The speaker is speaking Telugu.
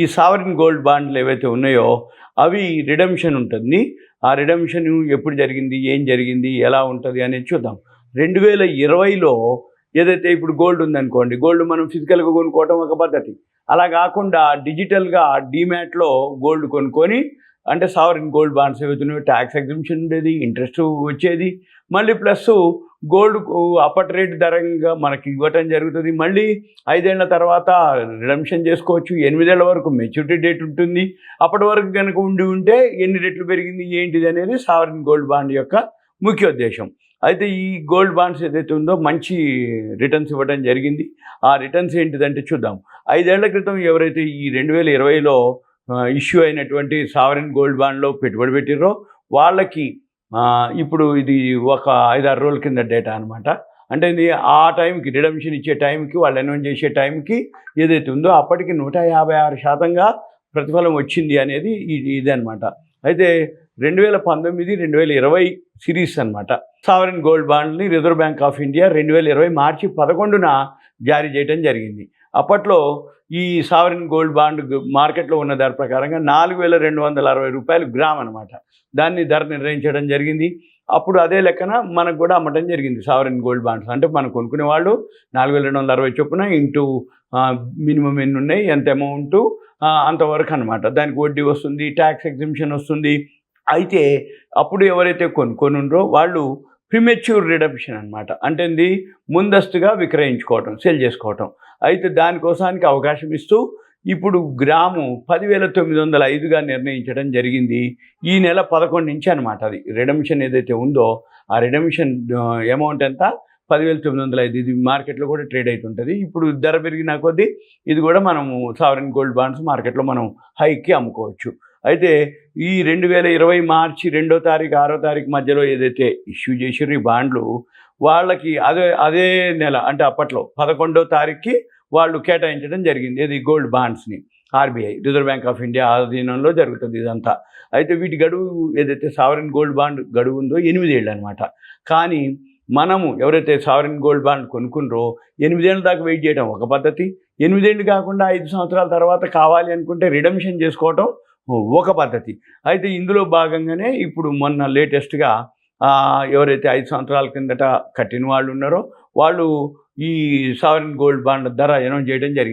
ఈ సావరిన్ గోల్డ్ బాండ్లు ఏవైతే ఉన్నాయో అవి రిడెంప్షన్ ఉంటుంది. ఆ రిడెంప్షన్ ఎప్పుడు జరిగింది, ఏం జరిగింది, ఎలా ఉంటుంది అనేది చూద్దాం. 2020లో ఏదైతే ఇప్పుడు గోల్డ్ ఉందనుకోండి, గోల్డ్ మనం ఫిజికల్గా కొనుక్కోవటం ఒక పద్ధతి. అలా కాకుండా డిజిటల్గా డీమ్యాట్లో గోల్డ్ కొనుక్కొని, అంటే సావరిన్ గోల్డ్ బాండ్స్ ఏవైతున్నాయో ట్యాక్స్ ఎగ్జంప్షన్ ఉండేది, ఇంట్రెస్ట్ వచ్చేది, మళ్ళీ ప్లస్ గోల్డ్ అప్పటి రేటు ధరంగా మనకి ఇవ్వటం జరుగుతుంది. మళ్ళీ 5 ఏళ్ల తర్వాత రిడెంప్షన్ చేసుకోవచ్చు. 8 ఏళ్ల వరకు మెచ్యూరిటీ డేట్ ఉంటుంది. అప్పటి వరకు కనుక ఉంటే ఎన్ని రెట్లు పెరిగింది ఏంటిది అనేది సావరిన్ గోల్డ్ బాండ్ యొక్క ముఖ్య ఉద్దేశం. అయితే ఈ గోల్డ్ బాండ్స్ ఏదైతే ఉందో మంచి రిటర్న్స్ ఇవ్వడం జరిగింది. ఆ రిటర్న్స్ ఏంటిదంటే చూద్దాం. 5 ఏళ్ల క్రితం ఎవరైతే ఈ 2020లో ఇష్యూ అయినటువంటి సావరిన్ గోల్డ్ బాండ్లో పెట్టుబడి పెట్టిర్రో వాళ్ళకి ఇప్పుడు ఇది ఒక 5-6 రోజుల కింద డేటా అనమాట. అంటే ఇది ఆ టైంకి రిడెంప్షన్ ఇచ్చే టైంకి, వాళ్ళు అనౌన్స్ చేసే టైంకి ఏదైతే ఉందో అప్పటికి 156% ప్రతిఫలం వచ్చింది అనేది ఇదనమాట. అయితే 2019, 2020 సిరీస్ అనమాట. సావరిన్ గోల్డ్ బాండ్ని రిజర్వ్ బ్యాంక్ ఆఫ్ ఇండియా 2020 మార్చి 11న జారీ చేయడం జరిగింది. అప్పట్లో ఈ సావరిన్ గోల్డ్ బాండ్ మార్కెట్లో ఉన్న ధర ప్రకారంగా 4,260 రూపాయలు గ్రామ్ అనమాట. దాన్ని ధర నిర్ణయించడం జరిగింది. అప్పుడు అదే లెక్కన మనకు కూడా అమ్మటం జరిగింది సావరిన్ గోల్డ్ బాండ్స్. అంటే మనం కొనుక్కునే వాళ్ళు 4,260 చొప్పున ఇంటూ మినిమం ఎన్ని ఉన్నాయి, ఎంత అమౌంటు, అంతవరకు అనమాట. దానికి వడ్డీ వస్తుంది, ట్యాక్స్ ఎగ్జంప్షన్ వస్తుంది. అయితే అప్పుడు ఎవరైతే కొనుక్కొనుండ్రో వాళ్ళు ప్రిమెచ్యూర్ రిడెంప్షన్ అనమాట. అంటే ఇది ముందస్తుగా విక్రయించుకోవటం, సేల్ చేసుకోవటం. అయితే దానికోసానికి అవకాశం ఇస్తూ ఇప్పుడు గ్రాము 10,905గా నిర్ణయించడం జరిగింది. ఈ నెల 11 నుంచి అనమాట. అది రిడెంప్షన్ ఏదైతే ఉందో ఆ రిడెంప్షన్ అమౌంట్ ఎంత, 10,905. ఇది మార్కెట్లో కూడా ట్రేడ్ అవుతుంటుంది. ఇప్పుడు ధర పెరిగిన కొద్దీ ఇది కూడా మనము సావరిన్ గోల్డ్ బాండ్స్ మార్కెట్లో మనం హైకి అమ్ముకోవచ్చు. అయితే ఈ 2020 మార్చి 2వ తారీఖు 6వ తారీఖు మధ్యలో ఏదైతే ఇష్యూ చేసారో ఈ బాండ్లు, వాళ్ళకి అదే నెల అంటే అప్పట్లో 11వ తారీఖుకి వాళ్ళు కేటాయించడం జరిగింది. ఇది గోల్డ్ బాండ్స్ని. RBI Reserve Bank of India ఆధీనంలో జరుగుతుంది ఇదంతా. అయితే వీటి గడువు ఏదైతే సావరిన్ గోల్డ్ బాండ్ గడువు ఉందో 8 ఏళ్ళు అనమాట. కానీ మనము ఎవరైతే సావరిన్ గోల్డ్ బాండ్ కొనుక్కున్నారో 8 ఏళ్ళ దాకా వెయిట్ చేయడం ఒక పద్ధతి. 8 ఏళ్ళు కాకుండా 5 సంవత్సరాల తర్వాత కావాలి అనుకుంటే రిడెంప్షన్ చేసుకోవటం ఒక పద్ధతి. అయితే ఇందులో భాగంగానే ఇప్పుడు మొన్న లేటెస్ట్గా ఎవరైతే 5 సంవత్సరాల కిందట కట్టిన వాళ్ళు ఉన్నారో వాళ్ళు ఈ సావరిన్ గోల్డ్ బాండ్ ధర అనౌన్స్ చేయడం జరిగింది.